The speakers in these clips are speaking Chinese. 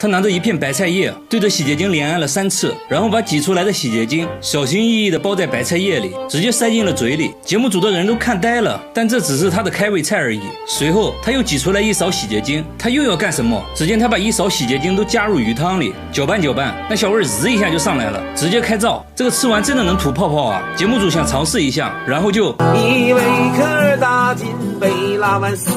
他拿着一片白菜叶，对着洗洁精连按了3次，然后把挤出来的洗洁精小心翼翼地包在白菜叶里，直接塞进了嘴里。节目组的人都看呆了，但这只是他的开胃菜而已。随后他又挤出来一勺洗洁精，他又要干什么？只见他把1勺洗洁精都加入鱼汤里，搅拌搅拌，那小味滋一下就上来了，直接开灶。这个吃完真的能吐泡泡啊！节目组想尝试一下，然后就一位客儿打进贝拉万斯。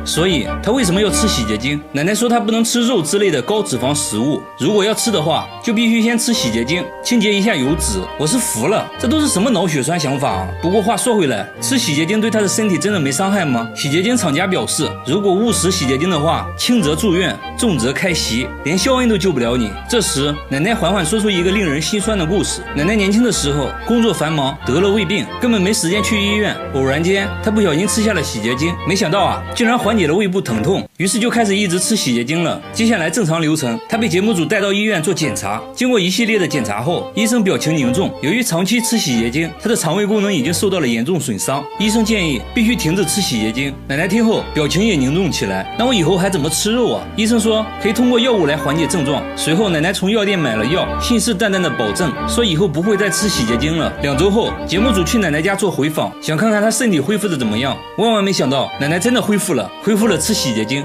所以他为什么要吃洗洁精？奶奶说他不能吃肉之类的高脂肪食物，如果要吃的话，就必须先吃洗洁精，清洁一下油脂。我是服了，这都是什么脑血栓想法啊！不过话说回来，吃洗洁精对他的身体真的没伤害吗？洗洁精厂家表示，如果误食洗洁精的话，轻则住院，重则开席，连肖恩都救不了你。这时，奶奶缓缓说出一个令人心酸的故事。奶奶年轻的时候工作繁忙，得了胃病，根本没时间去医院。偶然间，她不小心吃下了洗洁精，没想到啊，竟然缓解了胃部疼痛，于是就开始一直吃洗洁精了。接下来正常流程，他被节目组带到医院做检查。经过一系列的检查后，医生表情凝重，由于长期吃洗洁精，他的肠胃功能已经受到了严重损伤，医生建议必须停止吃洗洁精。奶奶听后表情也凝重起来，那我以后还怎么吃肉啊？医生说可以通过药物来缓解症状。随后奶奶从药店买了药，信誓旦旦的保证说以后不会再吃洗洁精了。2周后，节目组去奶奶家做回访，想看看她身体恢复的怎么样。万万没想到，奶奶真的恢复了吃洗洁精。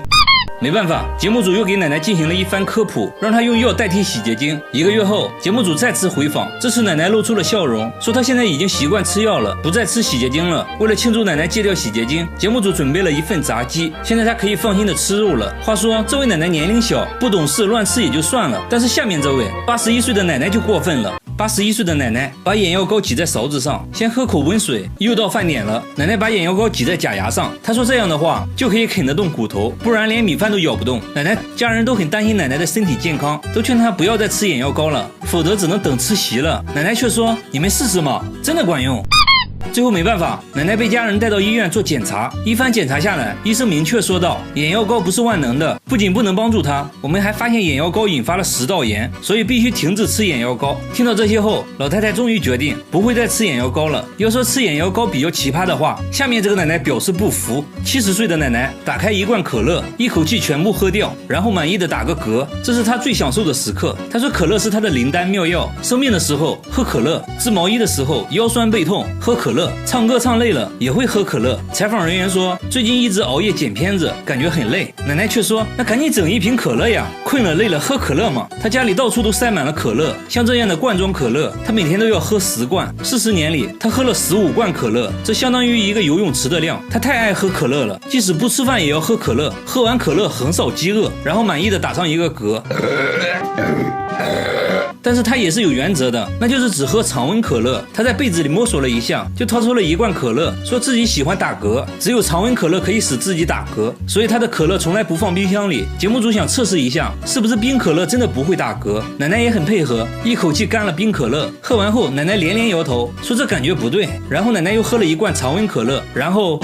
没办法，节目组又给奶奶进行了一番科普，让她用药代替洗洁精。1个月后，节目组再次回访，这次奶奶露出了笑容，说她现在已经习惯吃药了，不再吃洗洁精了。为了庆祝奶奶戒掉洗洁精，节目组准备了一份炸鸡，现在她可以放心的吃肉了。话说这位奶奶年龄小，不懂事，乱吃也就算了，但是下面这位81岁的奶奶就过分了。81岁的奶奶把眼药膏挤在勺子上，先喝口温水，又到饭点了。奶奶把眼药膏挤在假牙上，她说这样的话就可以啃得动骨头，不然连米饭都咬不动。奶奶家人都很担心奶奶的身体健康，都劝她不要再吃眼药膏了，否则只能等吃席了。奶奶却说你们试试嘛，真的管用。最后没办法，奶奶被家人带到医院做检查。一番检查下来，医生明确说道，眼药膏不是万能的，不仅不能帮助她，我们还发现眼药膏引发了食道炎，所以必须停止吃眼药膏。听到这些后，老太太终于决定不会再吃眼药膏了。要说吃眼药膏比较奇葩的话，下面这个奶奶表示不服。70岁的奶奶打开一罐可乐，一口气全部喝掉，然后满意的打个嗝，这是她最享受的时刻。她说可乐是她的灵丹妙药，生病的时候喝可乐，织毛衣的时候腰酸背痛喝可乐，唱歌唱累了也会喝可乐。采访人员说最近一直熬夜剪片子，感觉很累。奶奶却说那赶紧整一瓶可乐呀，困了累了喝可乐嘛。她家里到处都塞满了可乐，像这样的罐装可乐她每天都要喝10罐。40年里她喝了15罐可乐，这相当于一个游泳池的量。她太爱喝可乐了，即使不吃饭也要喝可乐，喝完可乐横扫饥饿，然后满意的打上一个嗝。但是他也是有原则的，那就是只喝常温可乐。他在被子里摸索了一下，就掏出了1罐可乐，说自己喜欢打嗝，只有常温可乐可以使自己打嗝，所以他的可乐从来不放冰箱里。节目组想测试一下，是不是冰可乐真的不会打嗝。奶奶也很配合，一口气干了冰可乐。喝完后，奶奶连连摇头，说这感觉不对。然后奶奶又喝了1罐常温可乐，然后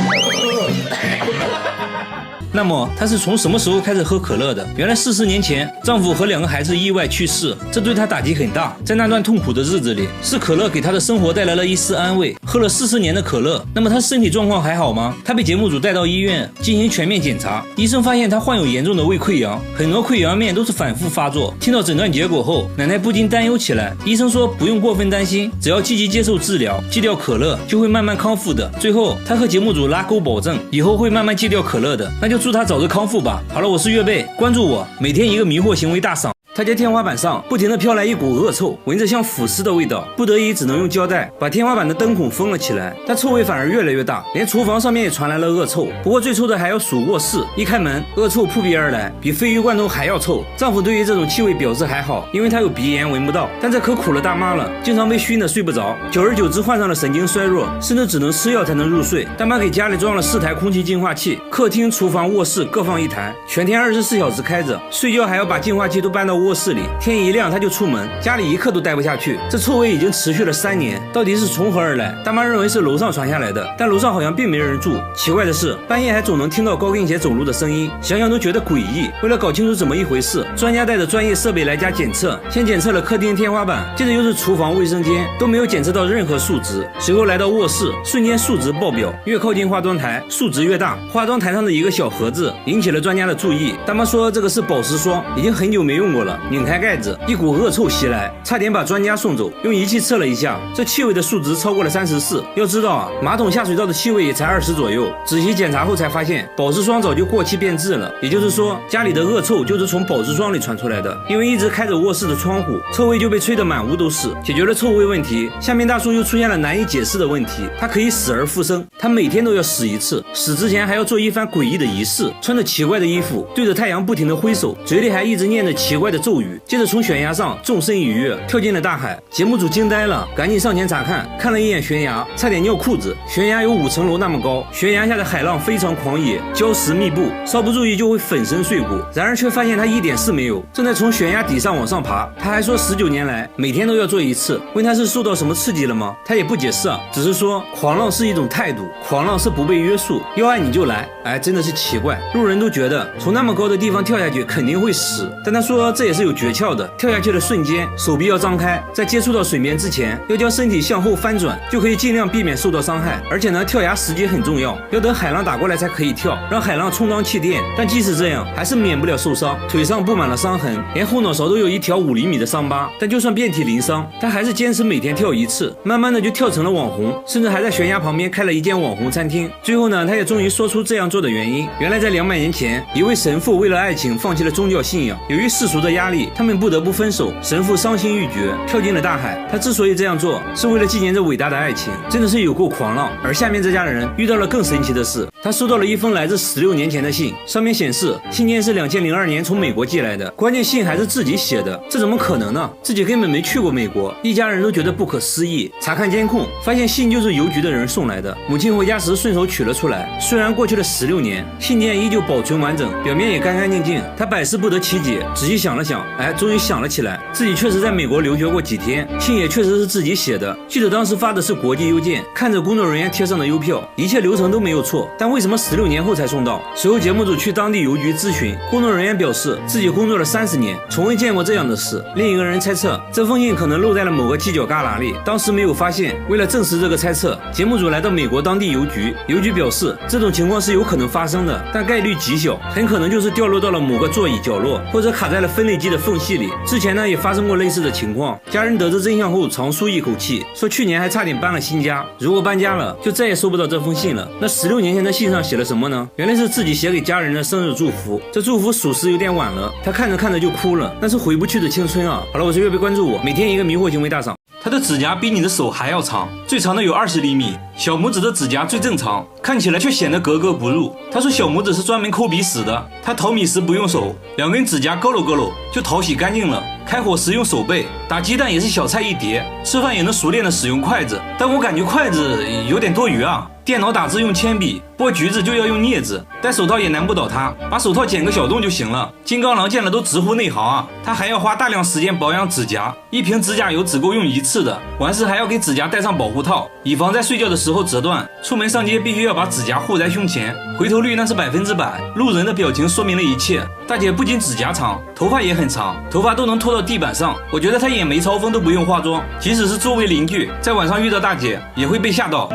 那么她是从什么时候开始喝可乐的？原来40年前，丈夫和2个孩子意外去世，这对她打击很大。在那段痛苦的日子里，是可乐给她的生活带来了一丝安慰。喝了40年的可乐，那么她身体状况还好吗？她被节目组带到医院进行全面检查，医生发现她患有严重的胃溃疡，很多溃疡面都是反复发作。听到诊断结果后，奶奶不禁担忧起来。医生说不用过分担心，只要积极接受治疗，戒掉可乐就会慢慢康复的。最后她和节目组拉钩保证，以后会慢慢戒掉可乐的。那就祝她早日康复吧。好了，我是月贝，关注我，每天一个迷惑行为大赏。他家天花板上不停地飘来一股恶臭，闻着像腐尸的味道，不得已只能用胶带把天花板的灯孔封了起来，但臭味反而越来越大，连厨房上面也传来了恶臭。不过最臭的还要数卧室，一开门恶臭扑鼻而来，比鲱鱼罐头还要臭。丈夫对于这种气味表示还好，因为他有鼻炎闻不到，但这可苦了大妈了，经常被熏得睡不着，久而久之患上了神经衰弱，甚至只能吃药才能入睡。大妈给家里装了4台空气净化器，客厅、厨房、卧室各放1台，全天24小时开着，睡觉还要把净化器都搬到卧室里，天一亮他就出门，家里一刻都待不下去。这臭味已经持续了3年，到底是从何而来？大妈认为是楼上传下来的，但楼上好像并没人住。奇怪的是，半夜还总能听到高跟鞋走路的声音，想想都觉得诡异。为了搞清楚怎么一回事，专家带着专业设备来家检测，先检测了客厅天花板，接着又是厨房、卫生间，都没有检测到任何数值。随后来到卧室，瞬间数值爆表，越靠近化妆台，数值越大。化妆台上的一个小盒子引起了专家的注意。大妈说这个是保湿霜，已经很久没用过了。拧开盖子，一股恶臭袭来，差点把专家送走。用仪器测了一下，这气味的数值超过了34。要知道啊，马桶下水道的气味也才20左右。仔细检查后才发现，保湿霜早就过期变质了。也就是说，家里的恶臭就是从保湿霜里传出来的。因为一直开着卧室的窗户，臭味就被吹得满屋都是。解决了臭味问题，下面大叔又出现了难以解释的问题。他可以死而复生，他每天都要死一次，死之前还要做一番诡异的仪式，穿着奇怪的衣服，对着太阳不停地挥手，嘴里还一直念着奇怪的咒语，接着从悬崖上纵身一跃，跳进了大海。节目组惊呆了，赶紧上前查看，看了一眼悬崖，差点尿裤子。悬崖有5层楼那么高，悬崖下的海浪非常狂野，礁石密布，稍不注意就会粉身碎骨。然而却发现他一点事没有，正在从悬崖底上往上爬。他还说19年来每天都要做一次。问他是受到什么刺激了吗？他也不解释啊，只是说狂浪是一种态度，狂浪是不被约束，要爱你就来。哎，真的是奇怪。路人都觉得从那么高的地方跳下去肯定会死，但他说这也是有诀窍的。跳下去的瞬间，手臂要张开，在接触到水面之前，要将身体向后翻转，就可以尽量避免受到伤害。而且呢，跳崖时机很重要，要等海浪打过来才可以跳，让海浪充当气垫。但即使这样，还是免不了受伤，腿上布满了伤痕，连后脑勺都有一条5厘米的伤疤。但就算遍体鳞伤，他还是坚持每天跳一次，慢慢的就跳成了网红，甚至还在悬崖旁边开了一间网红餐厅。最后呢，他也终于说出这样做的原因。原来在200年前，一位神父为了爱情放弃了宗教信仰，由于世俗的压力，他们不得不分手。神父伤心欲绝，跳进了大海。他之所以这样做，是为了纪念这伟大的爱情，真的是有够狂浪。而下面这家人遇到了更神奇的事，他收到了一封来自16年前的信，上面显示信件是2002年从美国寄来的，关键信还是自己写的，这怎么可能呢？自己根本没去过美国，一家人都觉得不可思议。查看监控，发现信就是邮局的人送来的。母亲回家时顺手取了出来，虽然过去了16年，信件依旧保存完整，表面也干干净净。他百思不得其解，仔细想了想，终于想了起来，自己确实在美国留学过几天，信也确实是自己写的。记得当时发的是国际邮件，看着工作人员贴上的邮票，一切流程都没有错，但为什么16年后才送到？随后节目组去当地邮局咨询，工作人员表示自己工作了30年，从未见过这样的事。另一个人猜测这封信可能漏在了某个犄角旮旯里，当时没有发现。为了证实这个猜测，节目组来到美国当地邮局，邮局表示这种情况是有可能发生的，但概率极小，很可能就是掉落到了某个座椅角落，或者卡在了分类机的缝隙里。之前呢也发生过类似的情况。家人得知真相后长舒一口气，说去年还差点搬了新家，如果搬家了就再也收不到这封信了。那16年前的信上写了什么呢？原来是自己写给家人的生日祝福，这祝福属实有点晚了，他看着看着就哭了，那是回不去的青春啊。好了，我是月贝，关注我，每天一个迷惑行为大赏。它的指甲比你的手还要长，最长的有20厘米，小拇指的指甲最正常，看起来却显得格格不入。他说小拇指是专门抠鼻屎的，他淘米时不用手，2根指甲勾搂勾搂就淘洗干净了。开火时用手背，打鸡蛋也是小菜一碟，吃饭也能熟练的使用筷子，但我感觉筷子有点多余啊。电脑打字用铅笔，剥橘子就要用镊子，戴手套也难不倒他，把手套剪个小洞就行了。金刚狼见了都直呼内行啊！他还要花大量时间保养指甲，一瓶指甲油只够用1次的，完事还要给指甲戴上保护套，以防在睡觉的时候折断。出门上街必须要把指甲护在胸前，回头率那是100%，路人的表情说明了一切。大姐不仅指甲长，头发也很长，头发都能拖到地板上。我觉得她演梅超风都不用化妆，即使是周围邻居在晚上遇到大姐也会被吓到。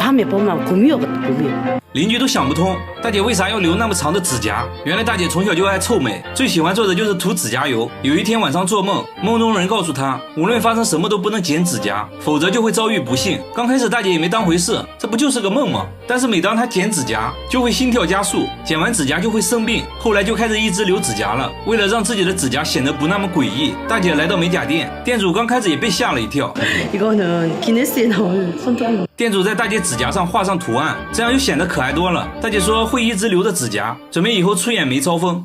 邻居都想不通，大姐为啥要留那么长的指甲？原来大姐从小就爱臭美，最喜欢做的就是涂指甲油。有一天晚上做梦，梦中人告诉她，无论发生什么都不能剪指甲，否则就会遭遇不幸。刚开始大姐也没当回事，这不就是个梦吗？但是每当她剪指甲，就会心跳加速，剪完指甲就会生病，後來就開始一直留指甲了。為了讓自己的指甲顯得不那麼詭異，大姐來到美甲店，店主剛開始也被嚇了一跳。 이거는 기네스에 나올 손톱。 店主在大姐指甲上畫上圖案，這樣又顯得可愛多了。大姐說會一直留着指甲，準備以後出演梅超風。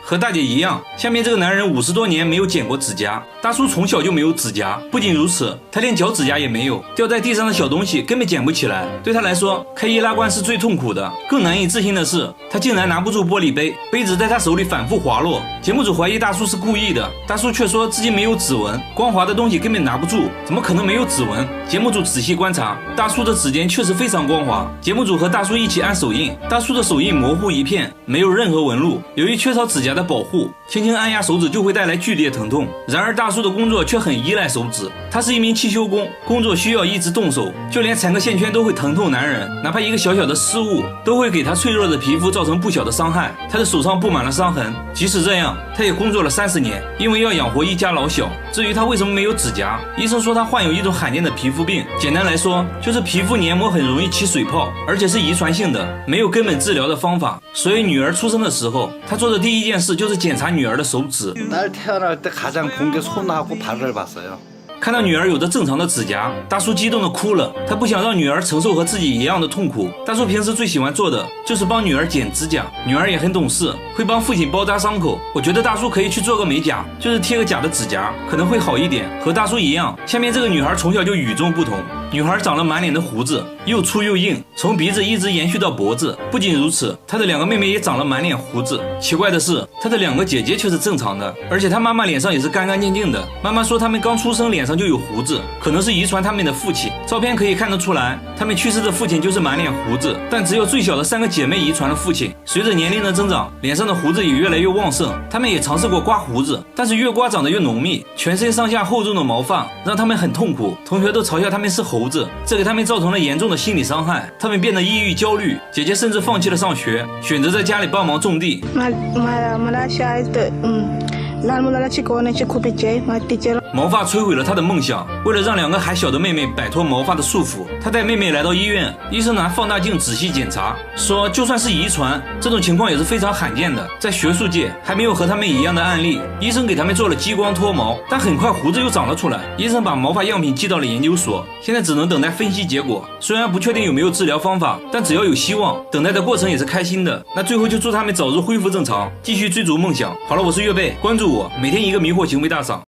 和大姐一样，下面这个男人50多年没有剪过指甲。大叔从小就没有指甲，不仅如此，他连脚指甲也没有，掉在地上的小东西根本捡不起来。对他来说，开易拉罐是最痛苦的。更难以置信的是，他竟然拿不住玻璃杯，杯子在他手里反复滑落。节目组怀疑大叔是故意的，大叔却说自己没有指纹，光滑的东西根本拿不住，怎么可能没有指纹？节目组仔细观察，大叔的指尖确实非常光滑。节目组和大叔一起按手印，大叔的手印模糊一片，没有任何纹路。由于缺少指甲的保护，轻轻按压手指就会带来剧烈疼痛。然而大叔的工作却很依赖手指，他是一名汽修工，工作需要一直动手，就连缠个线圈都会疼痛难忍，哪怕一个小小的失误都会给他脆弱的皮肤造成不小的伤害。他的手上布满了伤痕，即使这样，他也工作了30年，因为要养活一家老小。至于他为什么没有指甲，医生说他患有一种罕见的皮肤病，简单来说就是皮肤黏膜很容易起水泡，而且是遗传性的，没有根本治疗的方法。所以女儿出生的时候，他做的第一件事就是检查女儿的手指。 딸 태어날 때 가장 본 게 손하고 발을 봤어요. 看到女儿有着正常的指甲，大叔激动的哭了。他不想让女儿承受和自己一样的痛苦。大叔平时最喜欢做的就是帮女儿剪指甲，女儿也很懂事，会帮父亲包扎伤口。我觉得大叔可以去做个美甲，就是贴个假的指甲，可能会好一点。和大叔一样，下面这个女孩从小就与众不同。女孩长了满脸的胡子，又粗又硬，从鼻子一直延续到脖子。不仅如此，她的2个妹妹也长了满脸胡子。奇怪的是，她的2个姐姐却是正常的，而且她妈妈脸上也是干干净净的。妈妈说他们刚出生脸上就有胡子，可能是遗传他们的父亲。照片可以看得出来，他们去世的父亲就是满脸胡子，但只有最小的3个姐妹遗传了父亲。随着年龄的增长，脸上的胡子也越来越旺盛。她们也尝试过刮胡子，但是越刮长得越浓密，全身上下厚重的毛发让她们很痛苦。同学都嘲笑她们是猴子，这给她们造成了严重的心理伤害。她们变得抑郁焦虑，姐姐甚至放弃了上学，选择在家里帮忙种地。毛发摧毁了他的梦想。为了让2个还小的妹妹摆脱毛发的束缚，他带妹妹来到医院，医生拿放大镜仔细检查，说就算是遗传，这种情况也是非常罕见的，在学术界还没有和他们一样的案例。医生给他们做了激光脱毛，但很快胡子又长了出来。医生把毛发样品寄到了研究所，现在只能等待分析结果。虽然不确定有没有治疗方法，但只要有希望，等待的过程也是开心的。那最后就祝他们早日恢复正常，继续追逐梦想。好了，我是月贝，关注我，每天一个迷惑行为大赏。